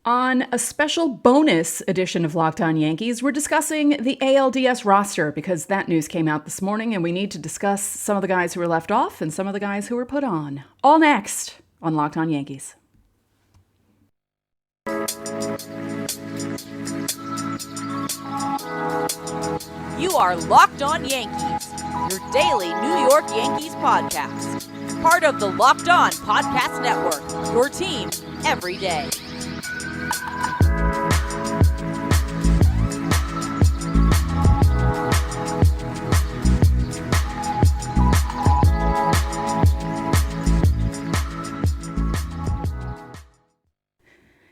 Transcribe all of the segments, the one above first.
On a special bonus edition of Locked On Yankees, we're discussing the ALDS roster because that news came out this morning and we need to discuss some of the guys who were left off and some of the guys who were put on. All next on Locked On Yankees. You are Locked On Yankees, your daily New York Yankees podcast. Part of the Locked On Podcast Network, your team every day.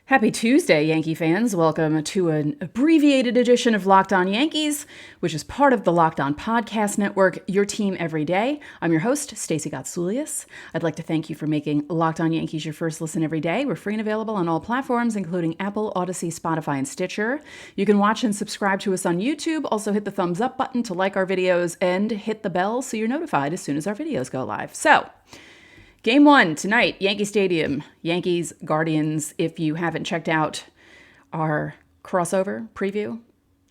Happy Tuesday, Yankee fans. Welcome to an abbreviated edition of Locked On Yankees, which is part of the Locked On Podcast Network, your team every day. I'm your host, Stacey. I'd like to thank you for making Locked On Yankees your first listen every day. We're free and available on all platforms, including Apple, Odyssey, Spotify, and Stitcher. You can watch and subscribe to us on YouTube. Also hit the thumbs up button to like our videos and hit the bell so you're notified as soon as our videos go live. So, Game 1 tonight, Yankee Stadium, Yankees, Guardians. If you haven't checked out our crossover preview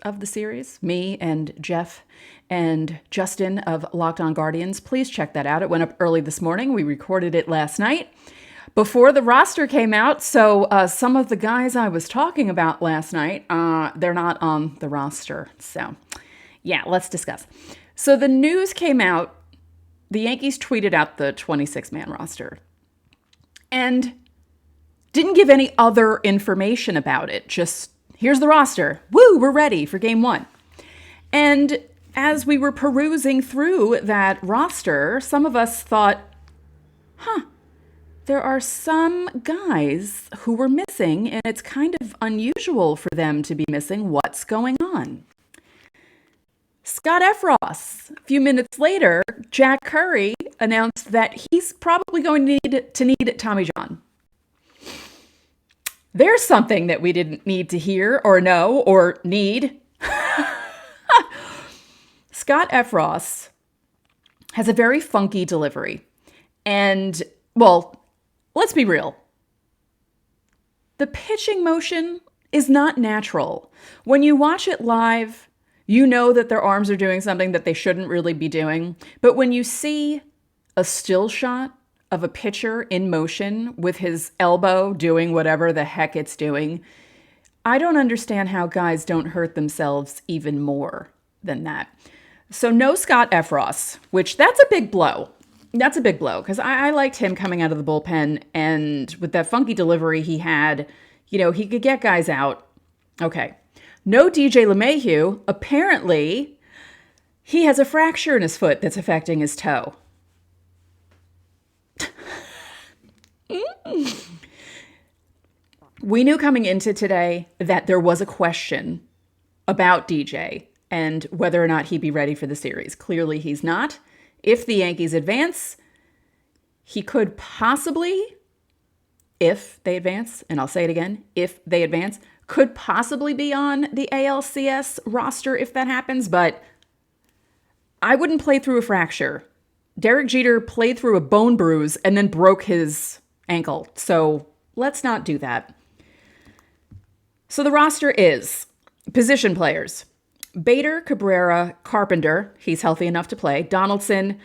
of the series, me and Jeff and Justin of Locked On Guardians, please check that out. It went up early this morning. We recorded it last night before the roster came out. So some of the guys I was talking about last night, they're not on the roster. So yeah, let's discuss. So the news came out. The Yankees tweeted out the 26-man roster and didn't give any other information about it. Just, here's the roster. Woo, we're ready for Game 1. And as we were perusing through that roster, some of us thought, there are some guys who were missing, and it's kind of unusual for them to be missing. What's going on? Scott Effross. A few minutes later, Jack Curry announced that he's probably going to need Tommy John. There's something that we didn't need to hear or know or need. Scott Effross has a very funky delivery. And, well, let's be real. The pitching motion is not natural. When you watch it live, you know that their arms are doing something that they shouldn't really be doing. But when you see a still shot of a pitcher in motion with his elbow doing whatever the heck it's doing, I don't understand how guys don't hurt themselves even more than that. So no Scott Effross, which that's a big blow. That's a big blow because I liked him coming out of the bullpen, and with that funky delivery he had, he could get guys out. Okay. No DJ LeMahieu. Apparently, he has a fracture in his foot that's affecting his toe. We knew coming into today that there was a question about DJ and whether or not he'd be ready for the series. Clearly, he's not. If the Yankees advance, he could possibly, if they advance, and I'll say it again, if they advance, could possibly be on the ALCS roster if that happens, but I wouldn't play through a fracture. Derek Jeter played through a bone bruise and then broke his ankle, so let's not do that. So the roster is position players. Bader, Cabrera, Carpenter, he's healthy enough to play, Donaldson,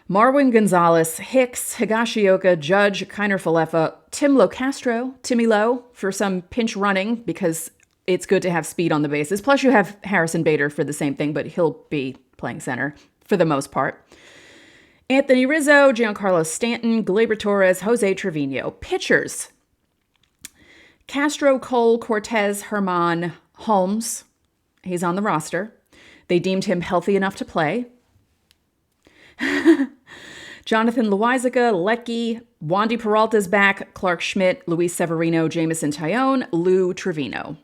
Marwin Gonzalez, Hicks, Higashioka, Judge, Kiner-Falefa, Tim Locastro, Timmy Lowe for some pinch running because it's good to have speed on the bases. Plus you have Harrison Bader for the same thing, but he'll be playing center for the most part. Anthony Rizzo, Giancarlo Stanton, Gleyber Torres, Jose Trevino. Pitchers. Castro, Cole, Cortez, Herman, Holmes. He's on the roster. They deemed him healthy enough to play. Jonathan Loaisiga, Leckie, Wandy Peralta's back, Clark Schmidt, Luis Severino, Jameson Taillon, Lou Trevino.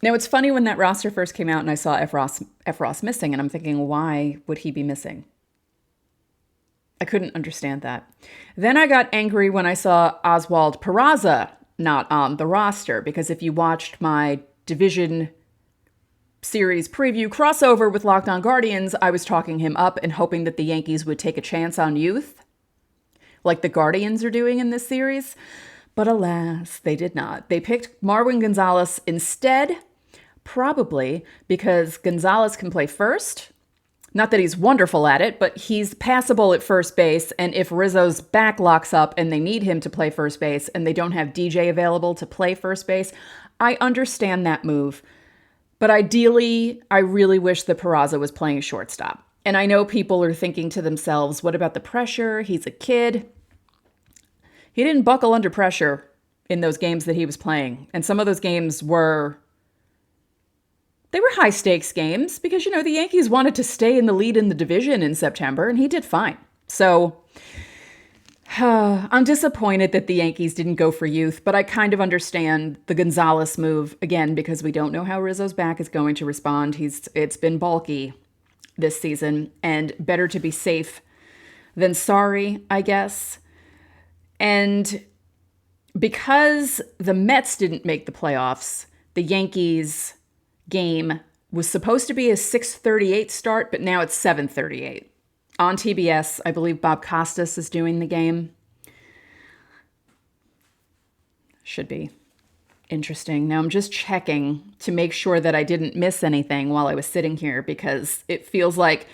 Now, it's funny when that roster first came out and I saw Effross missing, and I'm thinking, why would he be missing? I couldn't understand that. Then I got angry when I saw Oswaldo Peraza not on the roster, because if you watched my division series preview crossover with Locked On Guardians, I was talking him up and hoping that the Yankees would take a chance on youth, like the Guardians are doing in this series. But alas, they did not. They picked Marwin Gonzalez instead, probably because Gonzalez can play first. Not that he's wonderful at it, but he's passable at first base. And if Rizzo's back locks up and they need him to play first base and they don't have DJ available to play first base, I understand that move. But ideally, I really wish that Peraza was playing shortstop. And I know people are thinking to themselves, what about the pressure? He's a kid. He didn't buckle under pressure in those games that he was playing. And some of those games were high stakes games because, the Yankees wanted to stay in the lead in the division in September, and he did fine. So I'm disappointed that the Yankees didn't go for youth, but I kind of understand the Gonzalez move, again, because we don't know how Rizzo's back is going to respond. It's been bulky this season, and better to be safe than sorry, I guess. And because the Mets didn't make the playoffs, the Yankees game was supposed to be a 6:38 start, but now it's 7:38. On TBS, I believe Bob Costas is doing the game. Should be interesting. Now I'm just checking to make sure that I didn't miss anything while I was sitting here, because it feels like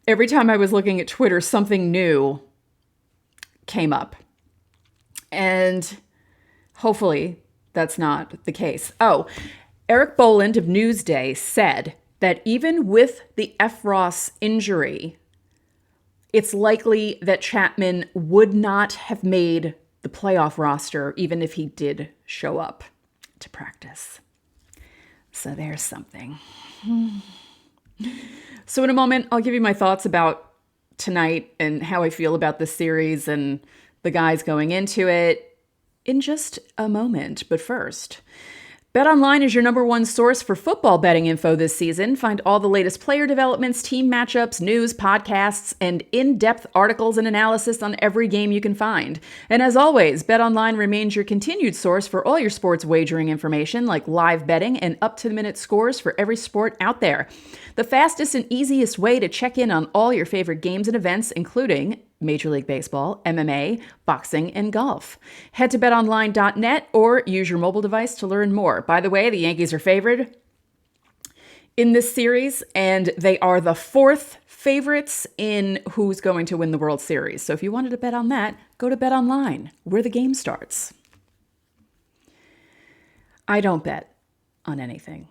every time I was looking at Twitter, something new came up. And hopefully that's not the case. Oh, Eric Boland of Newsday said that even with the Effross injury, it's likely that Chapman would not have made the playoff roster even if he did show up to practice. So there's something. So in a moment, I'll give you my thoughts about tonight and how I feel about this series and the guys going into it in just a moment. But first, BetOnline is your number one source for football betting info this season. Find all the latest player developments, team matchups, news, podcasts, and in-depth articles and analysis on every game you can find. And as always, BetOnline remains your continued source for all your sports wagering information, like live betting and up-to-the-minute scores for every sport out there. The fastest and easiest way to check in on all your favorite games and events, including Major League Baseball, MMA, boxing, and golf. Head to betonline.net or use your mobile device to learn more. By the way, the Yankees are favored in this series, and they are the fourth favorites in who's going to win the World Series. So if you wanted to bet on that, go to BetOnline, where the game starts. I don't bet on anything.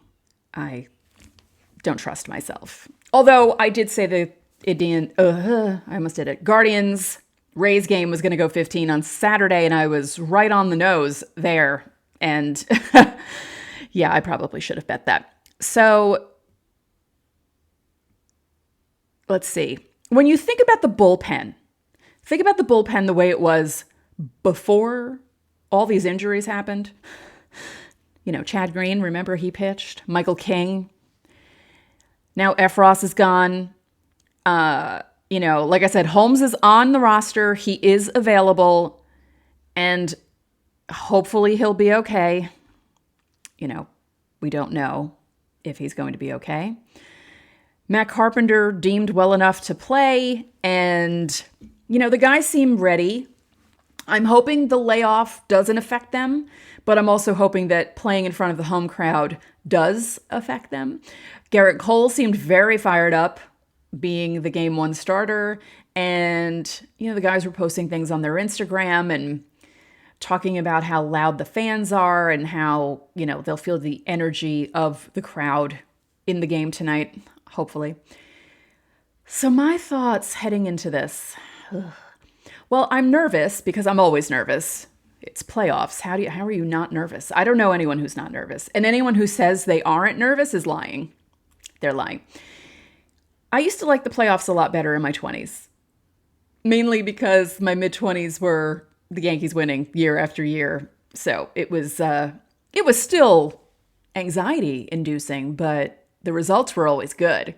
I don't trust myself. Although I did say the I almost did it. Guardians Rays game was going to go 15 on Saturday, and I was right on the nose there. And yeah, I probably should have bet that. So let's see. When you think about the bullpen the way it was before all these injuries happened. Chad Green, remember he pitched? Michael King. Now Effross is gone. Like I said, Holmes is on the roster. He is available, and hopefully he'll be okay. We don't know if he's going to be okay. Matt Carpenter deemed well enough to play, and, the guys seem ready. I'm hoping the layoff doesn't affect them, but I'm also hoping that playing in front of the home crowd does affect them. Garrett Cole seemed very fired up, being the game one starter. And, the guys were posting things on their Instagram and talking about how loud the fans are and how, they'll feel the energy of the crowd in the game tonight, hopefully. So my thoughts heading into this. Well, I'm nervous because I'm always nervous. It's playoffs. How are you not nervous? I don't know anyone who's not nervous. And anyone who says they aren't nervous is lying. They're lying. I used to like the playoffs a lot better in my 20s, mainly because my mid-20s were the Yankees winning year after year. So it was still anxiety-inducing, but the results were always good.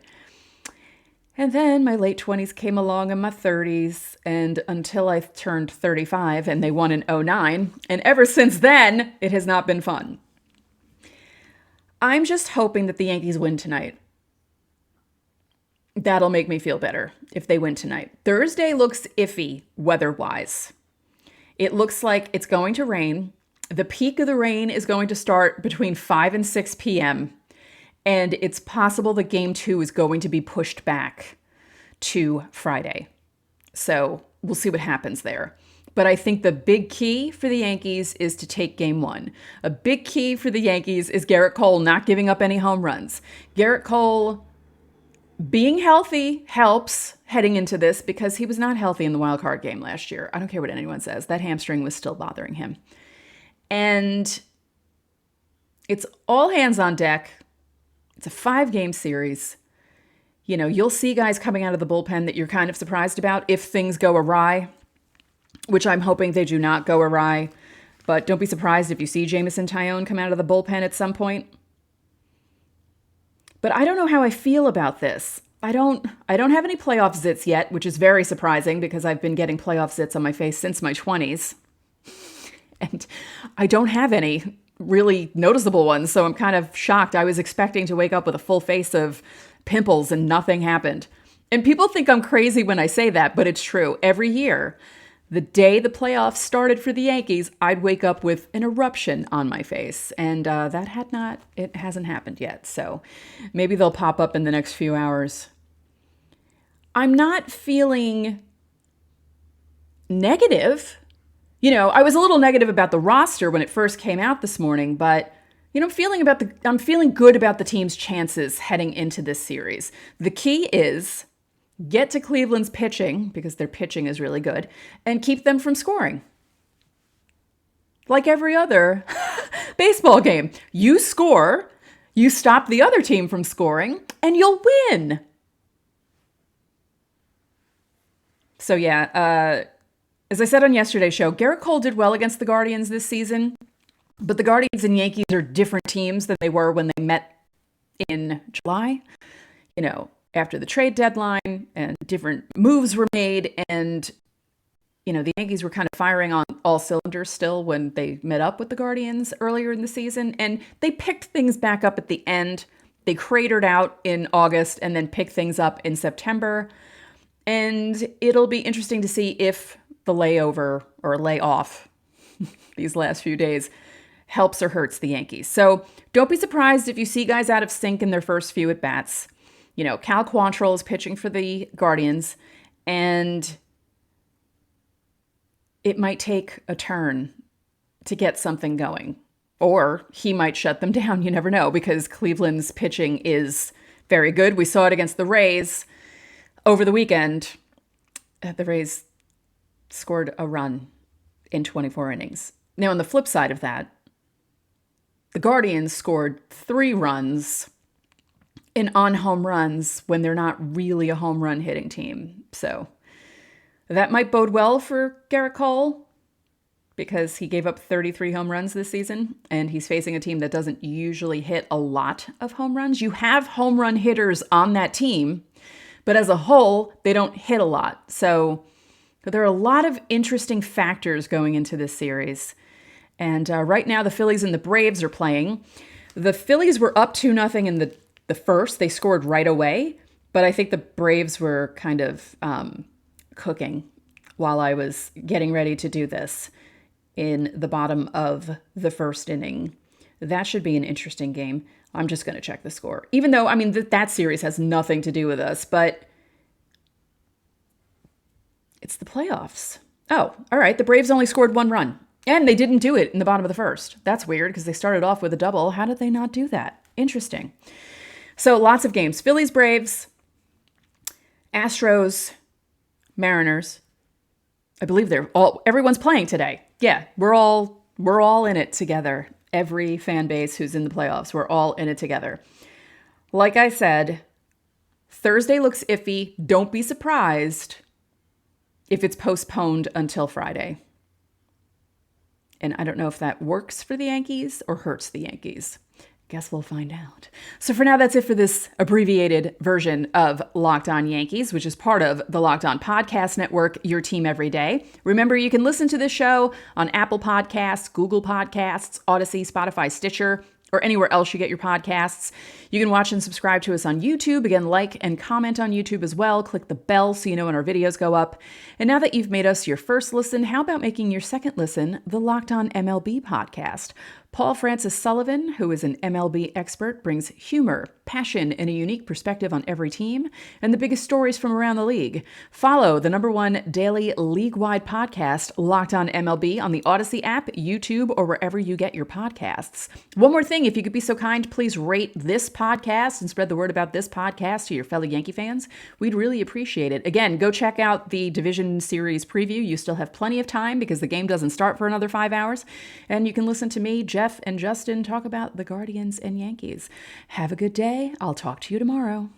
And then my late 20s came along in my 30s, and until I turned 35, and they won in 2009, and ever since then, it has not been fun. I'm just hoping that the Yankees win tonight. That'll make me feel better if they win tonight. Thursday looks iffy weather-wise. It looks like it's going to rain, The peak of the rain is going to start between 5 and 6 p.m., and it's possible that Game 2 is going to be pushed back to Friday. So we'll see what happens there. But I think the big key for the Yankees is to take Game 1. A big key for the Yankees is Gerrit Cole not giving up any home runs. Gerrit Cole being healthy helps heading into this because he was not healthy in the wild card game last year. I don't care what anyone says. That hamstring was still bothering him. And it's all hands on deck. It's a 5-game series. You know, you'll see guys coming out of the bullpen that you're kind of surprised about if things go awry, which I'm hoping they do not go awry. But don't be surprised if you see Jameson Taillon come out of the bullpen at some point. But I don't know how I feel about this. I don't have any playoff zits yet, which is very surprising because I've been getting playoff zits on my face since my 20s. And I don't have any really noticeable ones, so I'm kind of shocked. I was expecting to wake up with a full face of pimples and nothing happened. And people think I'm crazy when I say that, but it's true. Every year, the day the playoffs started for the Yankees, I'd wake up with an eruption on my face. And it hasn't happened yet. So maybe they'll pop up in the next few hours. I'm not feeling negative. You know, I was a little negative about the roster when it first came out this morning, but you know, I'm feeling good about the team's chances heading into this series. The key is get to Cleveland's pitching, because their pitching is really good, and keep them from scoring. Like every other baseball game. You score, you stop the other team from scoring, and you'll win. So yeah, as I said on yesterday's show, Gerrit Cole did well against the Guardians this season, but the Guardians and Yankees are different teams than they were when they met in July. You know, after the trade deadline and different moves were made, and you know, the Yankees were kind of firing on all cylinders still when they met up with the Guardians earlier in the season, and they picked things back up at the end. They cratered out in August and then picked things up in September. And it'll be interesting to see if the layover or layoff these last few days helps or hurts the Yankees. So don't be surprised if you see guys out of sync in their first few at-bats. You know, Cal Quantrill is pitching for the Guardians, and it might take a turn to get something going. Or he might shut them down. You never know, because Cleveland's pitching is very good. We saw it against the Rays over the weekend. The Rays scored a run in 24 innings. Now, on the flip side of that, the Guardians scored 3 runs on home runs when they're not really a home run hitting team. So that might bode well for Gerrit Cole, because he gave up 33 home runs this season, and he's facing a team that doesn't usually hit a lot of home runs. You have home run hitters on that team, but as a whole, they don't hit a lot. So there are a lot of interesting factors going into this series. And right now, the Phillies and the Braves are playing. The Phillies were up 2-0 in the first. They scored right away, but I think the Braves were kind of cooking while I was getting ready to do this in the bottom of the first inning. That should be an interesting game. I'm just going to check the score. Even though, I mean, that series has nothing to do with us, but it's the playoffs. Oh, all right. The Braves only scored 1 run, and they didn't do it in the bottom of the first. That's weird because they started off with a double. How did they not do that? Interesting. So lots of games. Phillies, Braves, Astros, Mariners. I believe everyone's playing today. Yeah, we're all in it together. Every fan base who's in the playoffs, we're all in it together. Like I said, Thursday looks iffy. Don't be surprised if it's postponed until Friday. And I don't know if that works for the Yankees or hurts the Yankees. Guess we'll find out. So for now, that's it for this abbreviated version of Locked On Yankees, which is part of the Locked On Podcast Network, your team every day. Remember, you can listen to this show on Apple Podcasts, Google Podcasts, Odyssey, Spotify, Stitcher, or anywhere else you get your podcasts. You can watch and subscribe to us on YouTube. Again, like and comment on YouTube as well. Click the bell so you know when our videos go up. And now that you've made us your first listen, how about making your second listen the Locked On MLB podcast? Paul Francis Sullivan, who is an MLB expert, brings humor, passion, and a unique perspective on every team and the biggest stories from around the league. Follow the #1 daily league-wide podcast, Locked On MLB, on the Odyssey app, YouTube, or wherever you get your podcasts. One more thing, if you could be so kind, please rate this podcast and spread the word about this podcast to your fellow Yankee fans. We'd really appreciate it. Again, go check out the Division Series preview. You still have plenty of time because the game doesn't start for another 5 hours. And you can listen to me, Jeff, and Justin talk about the Guardians and Yankees. Have a good day. I'll talk to you tomorrow.